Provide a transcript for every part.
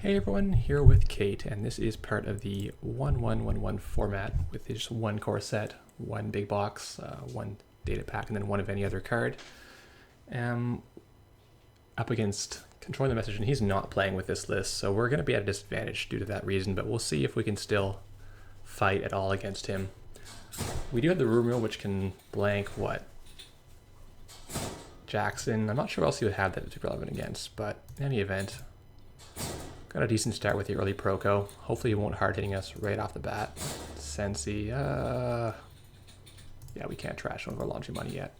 Hey everyone, here with Kate, and this is part of the 1111 format with just one core set, one big box, one data pack, and then one of any other card. Up against Controlling the Message, and he's not playing with this list, so we're going to be at a disadvantage due to that reason, but we'll see if we can still fight at all against him. We do have the room rule, which can blank what? Jackson. I'm not sure what else he would have that is relevant against, but in any event, got a decent start with the early Proco. Hopefully he won't hard hitting us right off the bat. Sensi, yeah, we can't trash him if we're launching money yet.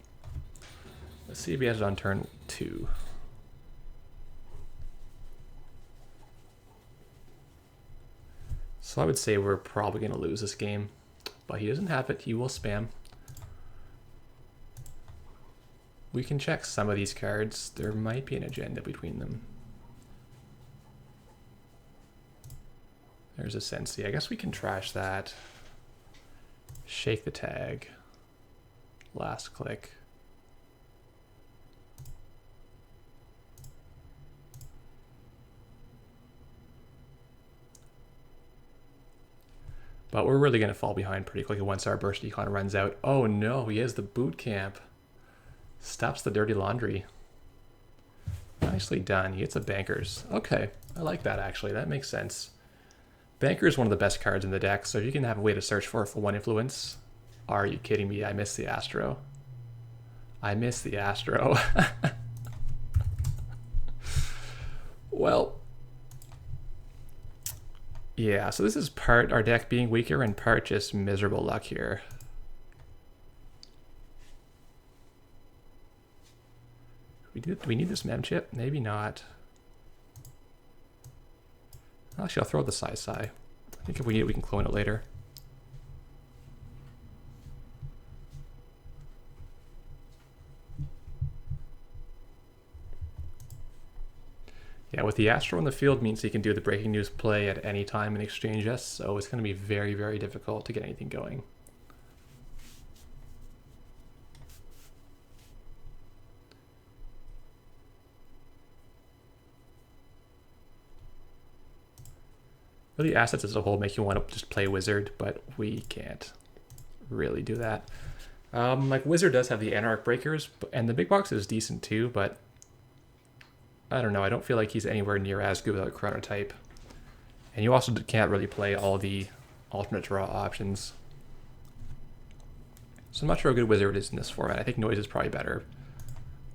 Let's see if he has it on turn 2. So I would say we're probably going to lose this game, but he doesn't have it. He will spam. We can check some of these cards. There might be an agenda between them. There's a Sensi. I guess we can trash that. Shake the tag. Last click. But we're really going to fall behind pretty quickly once our burst econ runs out. Oh no, he has the boot camp. Stops the dirty laundry. Nicely done. He hits a bankers. Okay, I like that actually. That makes sense. Banker is one of the best cards in the deck, so if you can have a way to search for one influence. Are you kidding me? I missed the Astro. I missed the Astro. Well, yeah, so this is part our deck being weaker and part just miserable luck here. Do we need this mem chip? Maybe not. Actually, I'll throw the Sai. I think if we need it, we can clone it later. Yeah, with the Astro in the field means he can do the breaking news play at any time and exchange us, so it's going to be very, very difficult to get anything going. Really, assets as a whole make you want to just play Wizard, but we can't really do that. Like Wizard does have the Anarch Breakers, and the big box is decent too, but I don't know. I don't feel like he's anywhere near as good without Chronotype. And you also can't really play all the alternate draw options. So I'm not sure how good Wizard is in this format. I think Noise is probably better,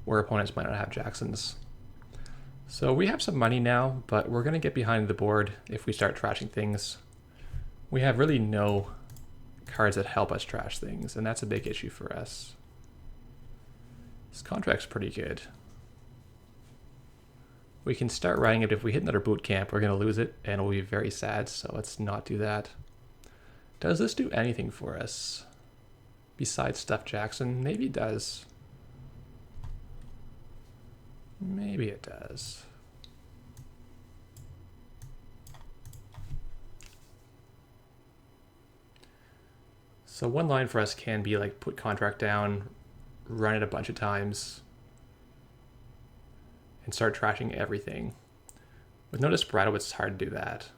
where opponents might not have Jacksons. So we have some money now, but we're going to get behind the board if we start trashing things. We have really no cards that help us trash things, and that's a big issue for us. This contract's pretty good. We can start riding it. If we hit another boot camp, we're going to lose it, and we'll be very sad, so let's not do that. Does this do anything for us? Besides Stuff Jackson? Maybe it does. Maybe it does. So one line for us can be like put contract down, run it a bunch of times, and start trashing everything. With no Desperado, it's hard to do that.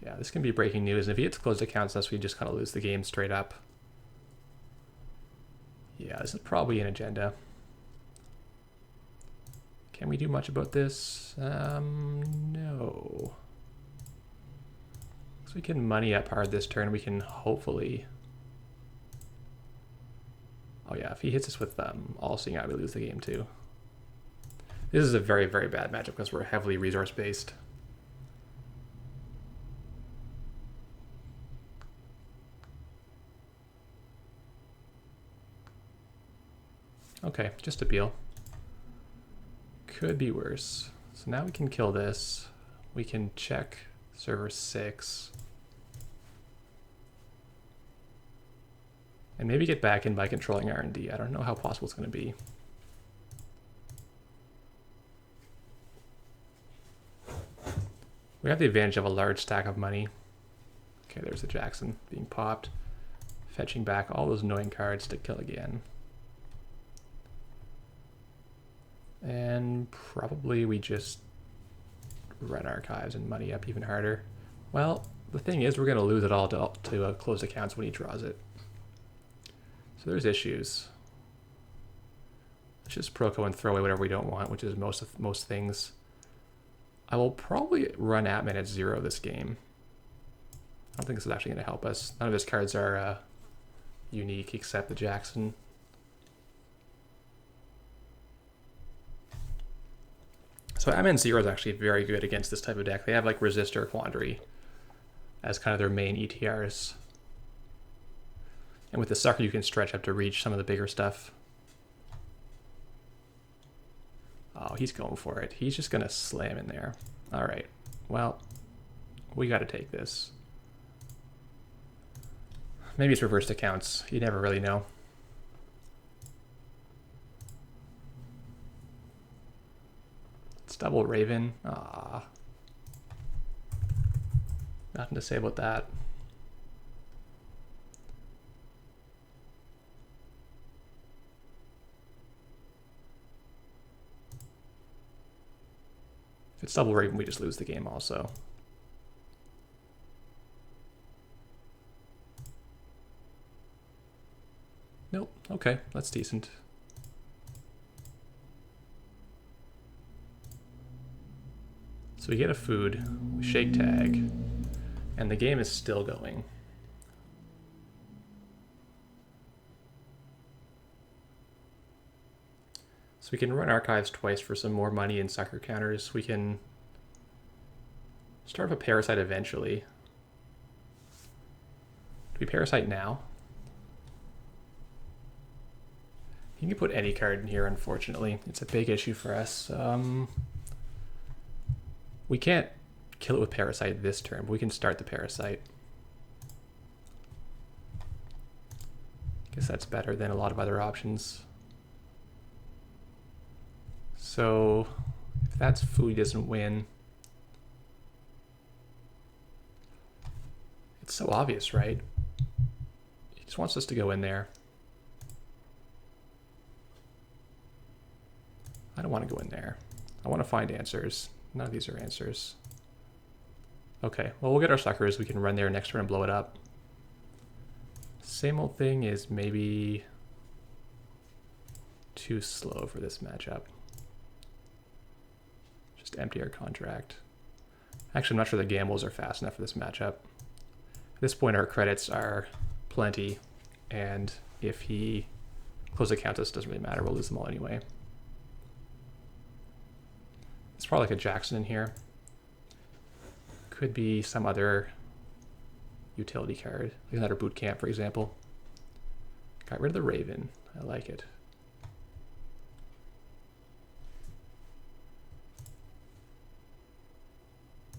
Yeah, this can be breaking news. And if he hits closed accounts, us, we just kind of lose the game straight up. Yeah, this is probably an agenda. Can we do much about this? No. So we can money up hard this turn. We can hopefully... Oh yeah, if he hits us with All Seeing Eye, we lose the game too. This is a very, very bad matchup because we're heavily resource-based. Okay, just appeal. Could be worse. So now we can kill this. We can check server 6. And maybe get back in by controlling R&D. I don't know how possible it's going to be. We have the advantage of a large stack of money. Okay, there's the Jackson being popped. Fetching back all those annoying cards to kill again. And probably we just run archives and money up even harder. Well, the thing is, we're going to lose it all to closed accounts when he draws it. So there's issues. Let's just Proco and throw away whatever we don't want, which is most things. I will probably run Atman at 0 this game. I don't think this is actually going to help us. None of his cards are unique except the Jackson. So Atman 0 is actually very good against this type of deck. They have like Resistor Quandary as kind of their main ETRs. And with the sucker, you can stretch up to reach some of the bigger stuff. Oh, he's going for it. He's just going to slam in there. All right. Well, we got to take this. Maybe it's reversed accounts. You never really know. It's double Raven. Ah. Nothing to say about that. If it's double Raven, we just lose the game also. Nope. Okay, that's decent. So we get a food, we shake tag, and the game is still going. So we can run archives twice for some more money and sucker counters. We can start up a parasite eventually. Do we parasite now? You can put any card in here, unfortunately. It's a big issue for us. We can't kill it with parasite this turn, but we can start the parasite. Guess that's better than a lot of other options. So if that's food, he doesn't win. It's so obvious, right? He just wants us to go in there. I don't want to go in there. I want to find answers. None of these are answers. Okay, well, we'll get our suckers. We can run there next turn and blow it up. Same old thing is maybe too slow for this matchup. Just empty our contract. Actually, I'm not sure the gambles are fast enough for this matchup. At this point, our credits are plenty, and if he closes account, this doesn't really matter. We'll lose them all anyway. It's probably like a Jackson in here. Could be some other utility card, like another boot camp, for example. Got rid of the Raven. I like it.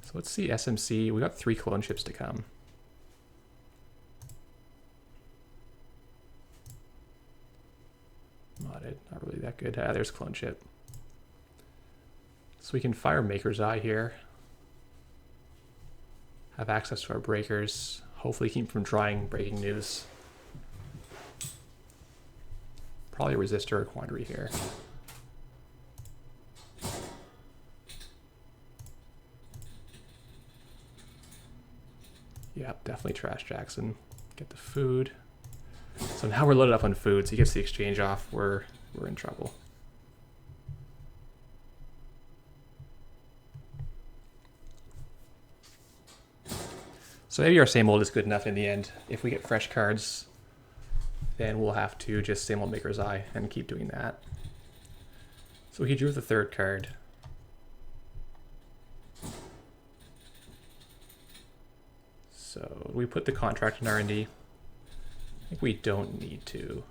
So let's see SMC. We got 3 clone ships to come. Modded, not really that good. Ah, there's clone ship. So we can fire Maker's Eye here. Have access to our breakers. Hopefully keep from drawing breaking news. Probably a resistor or quandary here. Yep, definitely trash Jackson. Get the food. So now we're loaded up on food, so he gets the exchange off. We're in trouble. So maybe our same old is good enough in the end. If we get fresh cards, then we'll have to just same old Maker's Eye and keep doing that. So he drew the 3rd card. So we put the contract in R&D. I think we don't need to.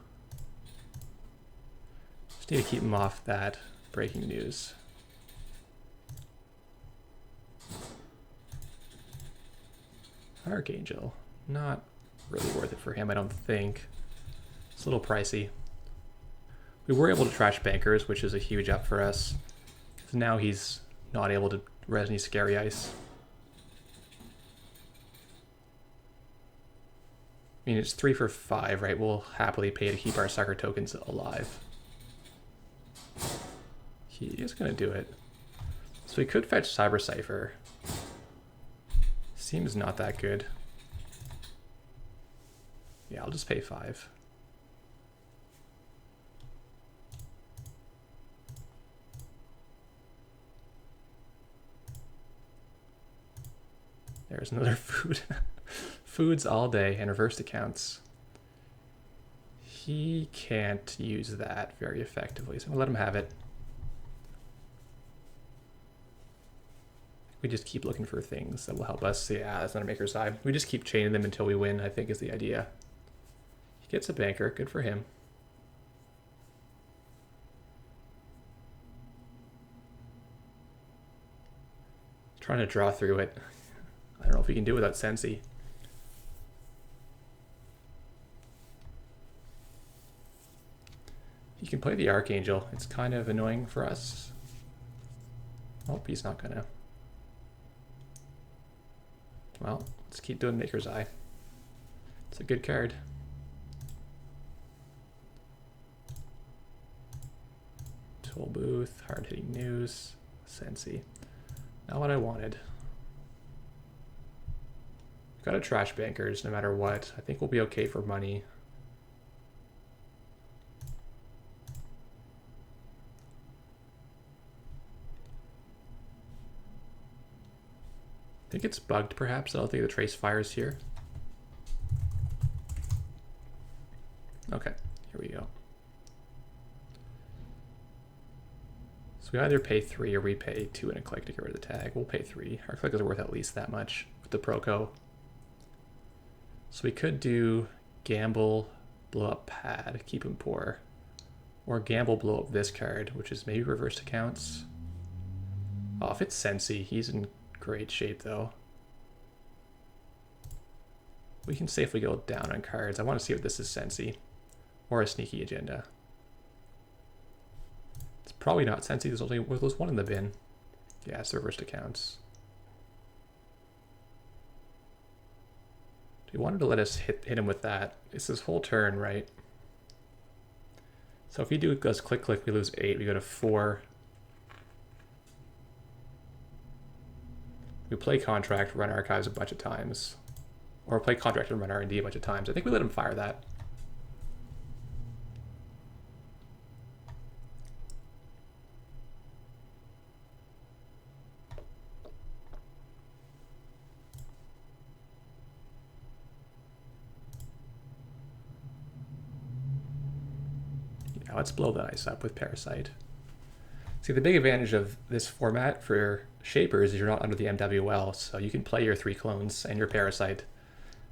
Just need to keep him off that breaking news. Archangel, not really worth it for him, I don't think. It's a little pricey. We were able to trash bankers, which is a huge up for us. So now he's not able to res any scary ice. I mean, it's 3 for 5, right? We'll happily pay to keep our sucker tokens alive. He is going to do it. So we could fetch Cyber Cipher. Seems not that good. Yeah, I'll just pay 5. There's another food. Foods all day and reversed accounts. He can't use that very effectively, so we'll let him have it. We just keep looking for things that will help us. Yeah, that's not a maker's eye. We just keep chaining them until we win, I think is the idea. He gets a banker. Good for him. Trying to draw through it. I don't know if we can do it without Sensi. He can play the Archangel. It's kind of annoying for us. Oh, he's not gonna. Well, let's keep doing Maker's Eye. It's a good card. Toll Booth, hard-hitting news, Sensi. Not what I wanted. Got to trash bankers no matter what. I think we'll be okay for money. I think it's bugged perhaps. I don't think the trace fires here. Okay, here we go. So we either pay 3 or we pay 2 and a click to get rid of the tag. We'll pay 3. Our click is worth at least that much with the Proco. So we could do gamble, blow up pad, keep him poor. Or gamble, blow up this card, which is maybe reversed accounts. Oh, if it's Sensi, he's in great shape though. We can safely go down on cards. I want to see if this is Sensi or a sneaky agenda. It's probably not Sensi. There's one in the bin. Yeah, it's reversed accounts. He wanted to let us hit him with that. It's his whole turn, right? So if he does click click, we lose 8. We go to 4. We play contract, run archives a bunch of times, or play contract and run R&D a bunch of times. I think we let him fire that. Let's blow the ice up with Parasite. See, the big advantage of this format for Shapers is you're not under the MWL, so you can play your 3 clones and your Parasite.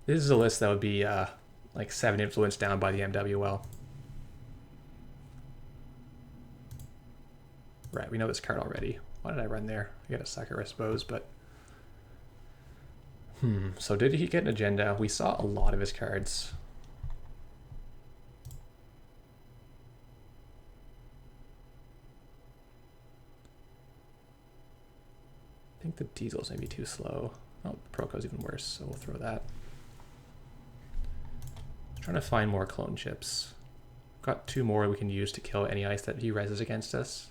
This is a list that would be like 7 influence down by the MWL. Right, we know this card already. Why did I run there? I got a sucker, I suppose, but... So did he get an agenda? We saw a lot of his cards. I think the diesel's maybe too slow. Oh, Proco's even worse, so we'll throw that. Trying to find more clone chips. Got 2 more we can use to kill any ice that he reses against us.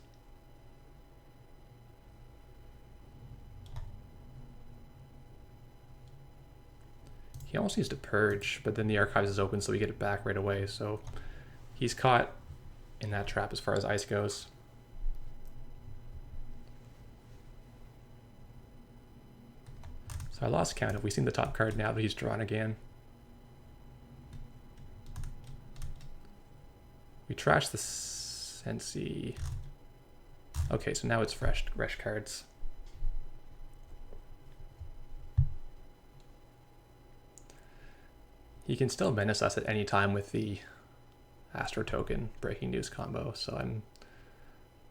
He almost needs to purge, but then the archives is open, so we get it back right away. So he's caught in that trap as far as ice goes. So I lost count. Have we seen the top card now that he's drawn again? We trashed the Sensi. Okay, so now it's fresh cards. He can still menace us at any time with the Astro Token breaking news combo, so I'm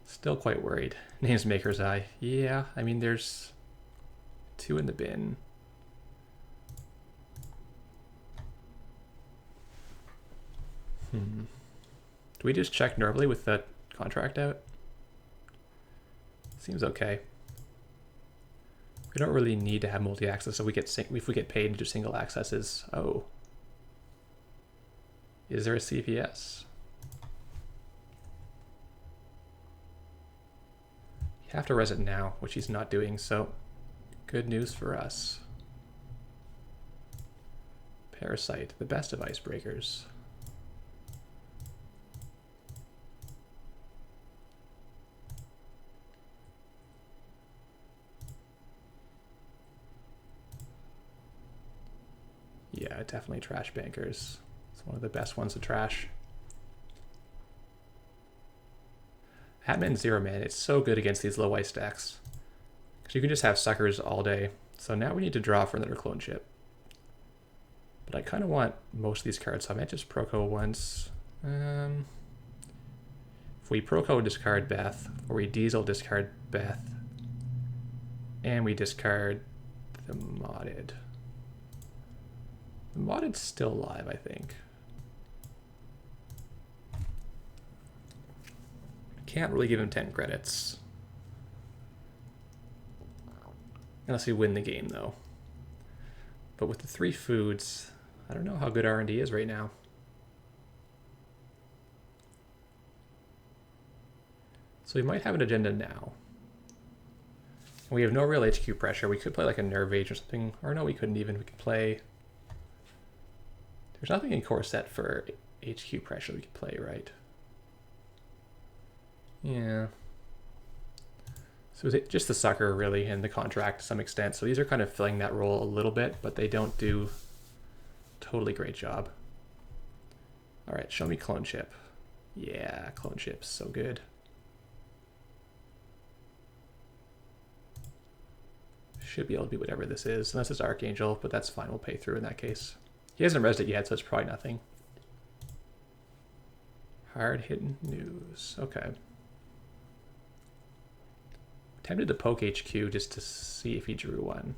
still quite worried. Name's Maker's Eye. Yeah, I mean, there's 2 in the bin. Do we just check normally with the contract out? Seems okay. We don't really need to have multi-access, so if we get paid into single accesses. Oh. Is there a CPS? Have to res it now, which he's not doing, so good news for us. Parasite, the best of icebreakers. Yeah, definitely trash bankers. It's one of the best ones to trash. Hatman Zero Man, it's so good against these low ice stacks. Because you can just have suckers all day. So now we need to draw for another clone chip. But I kind of want most of these cards, so I might just Proco once. If we Proco discard Beth, or we Diesel discard Beth, and we discard the Modded. The Modded's still alive, I think. Can't really give him 10 credits. Unless we win the game, though. But with the 3 foods, I don't know how good R&D is right now. So we might have an agenda now. And we have no real HQ pressure. We could play like a Nerve Age or something. Or no, we couldn't even. We could play... There's nothing in core set for HQ pressure we could play, right? Yeah. So is it just the sucker, really, and the contract to some extent. So these are kind of filling that role a little bit, but they don't do a totally great job. All right, show me clone chip. Yeah, clone chip's so good. Should be able to be whatever this is, unless it's Archangel, but that's fine. We'll pay through in that case. He hasn't rezzed it yet, so it's probably nothing. Hard hitting news. Okay. Tempted to poke HQ just to see if he drew one.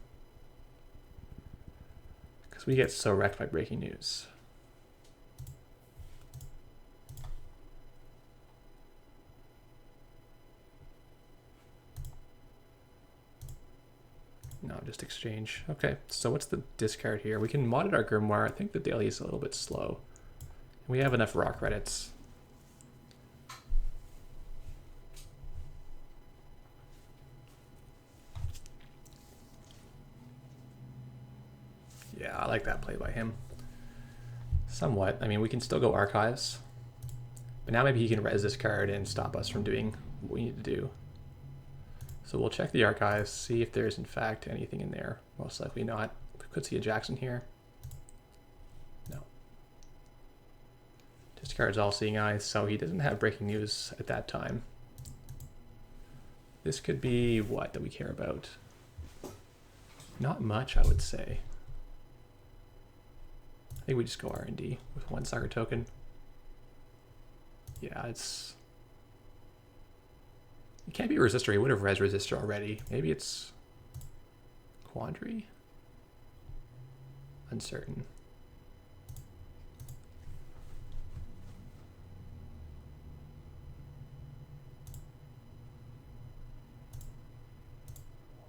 Because we get so wrecked by breaking news. No, just exchange. Okay, so what's the discard here? We can mod it our Grimoire. I think the daily is a little bit slow. We have enough raw credits. Yeah, I like that play by him. Somewhat. I mean, we can still go Archives. But now maybe he can res this card and stop us from doing what we need to do. So we'll check the Archives, see if there's in fact anything in there. Most likely not. We could see a Jackson here. No. Discards All-Seeing Eyes, so he doesn't have breaking news at that time. This could be what that we care about? Not much, I would say. I think we just go R&D with 1 sucker token. Yeah, it's... It can't be Resistor. He would have res Resistor already. Maybe it's Quandary? Uncertain.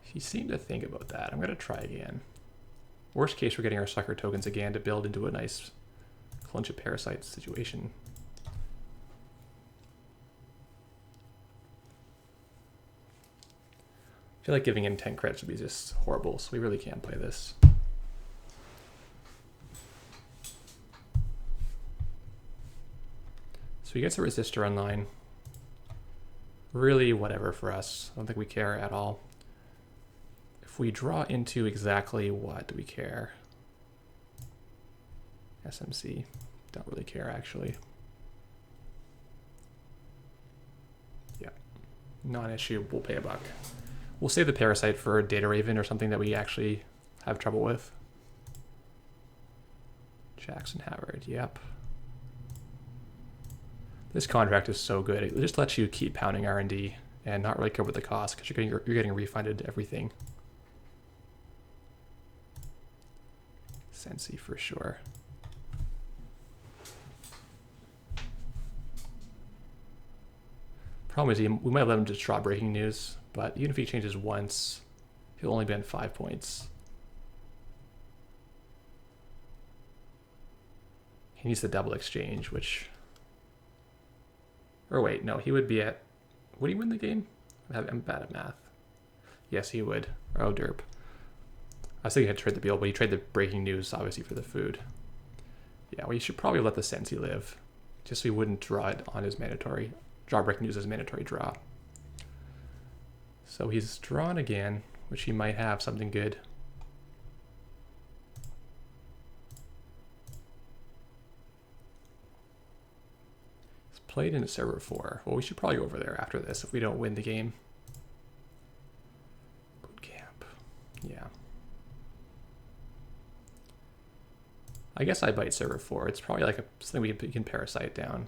He seemed to think about that. I'm going to try again. Worst case, we're getting our sucker tokens again to build into a nice clone chip parasite situation. I feel like giving him 10 credits would be just horrible, so we really can't play this. So he gets a Resistor online. Really whatever for us. I don't think we care at all. If we draw into exactly what do we care? SMC. Don't really care, actually. Yeah. Non-issue. We'll pay a buck. We'll save the Parasite for Data Raven or something that we actually have trouble with. Jackson Howard, yep. This contract is so good. It just lets you keep pounding R&D and not really care what the cost because you're getting refunded everything. Sensi for sure. Problem is, we might let him just draw breaking news, but even if he changes once, he'll only bend 5 points. He needs the double exchange, which... Or wait, no, he would be at... Would he win the game? I'm bad at math. Yes, he would. Oh, derp. I was thinking I'd trade the Beal, but he traded the breaking news, obviously, for the food. Yeah, we should probably let the Sensi live. Just so we wouldn't draw it on his mandatory. Draw breaking news as mandatory draw. So he's drawn again, which he might have something good. He's played in server 4. Well, we should probably go over there after this if we don't win the game. Boot camp. Yeah. I guess I bite server 4. It's probably like something we can parasite down.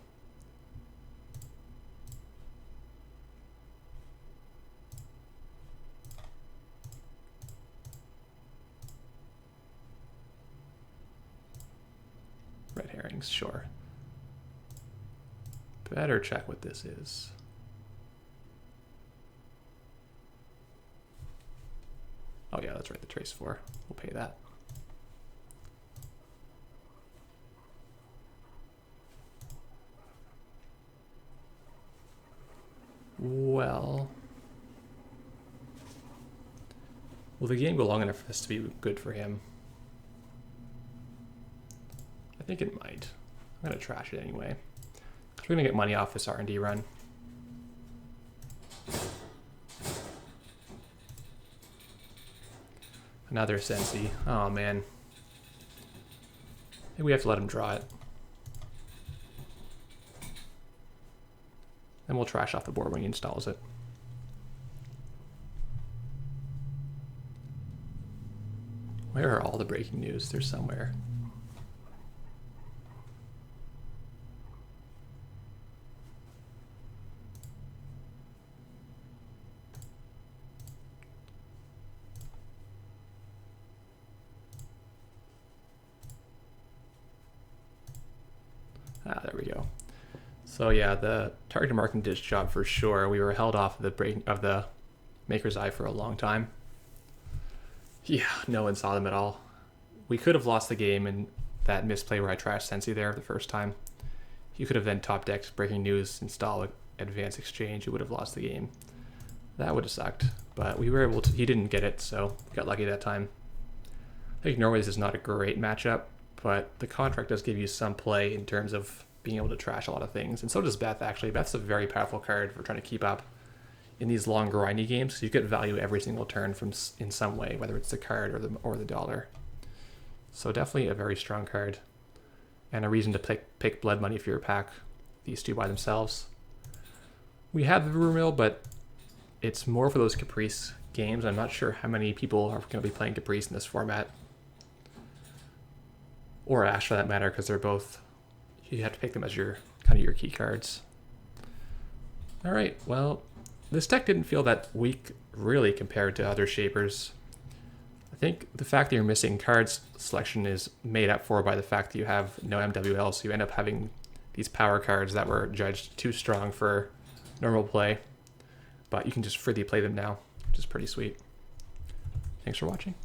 Red herrings, sure. Better check what this is. Oh yeah, that's right, the trace 4. We'll pay that. Well, will the game go long enough for this to be good for him? I think it might. I'm gonna trash it anyway. We're gonna get money off this R&D run. Another Sensi. Oh man. Maybe we have to let him draw it. And we'll trash off the board when he installs it. Where are all the breaking news? They're somewhere. Ah, there we go. So yeah, the target marking ditch job for sure. We were held off of the Maker's Eye for a long time. Yeah, no one saw them at all. We could have lost the game in that misplay where I trashed Sensi there the first time. You could have then top decked breaking news, install advanced exchange. You would have lost the game. That would have sucked, but we were able to. He didn't get it, so we got lucky that time. I think normally this is not a great matchup, but the contract does give you some play in terms of being able to trash a lot of things, and so does Beth actually. Beth's a very powerful card for trying to keep up in these long grindy games, so you get value every single turn from in some way, whether it's the card or the dollar. So definitely a very strong card, and a reason to pick blood money for your pack. These two by themselves. We have the Rumor Mill, but it's more for those Caprice games. I'm not sure how many people are going to be playing Caprice in this format, or Ash for that matter, because they're both. You have to pick them as your kind of your key cards. All right, well, this deck didn't feel that weak really compared to other shapers. I think the fact that you're missing cards selection is made up for by the fact that you have no MWL, so you end up having these power cards that were judged too strong for normal play, but you can just freely play them now, which is pretty sweet. Thanks for watching.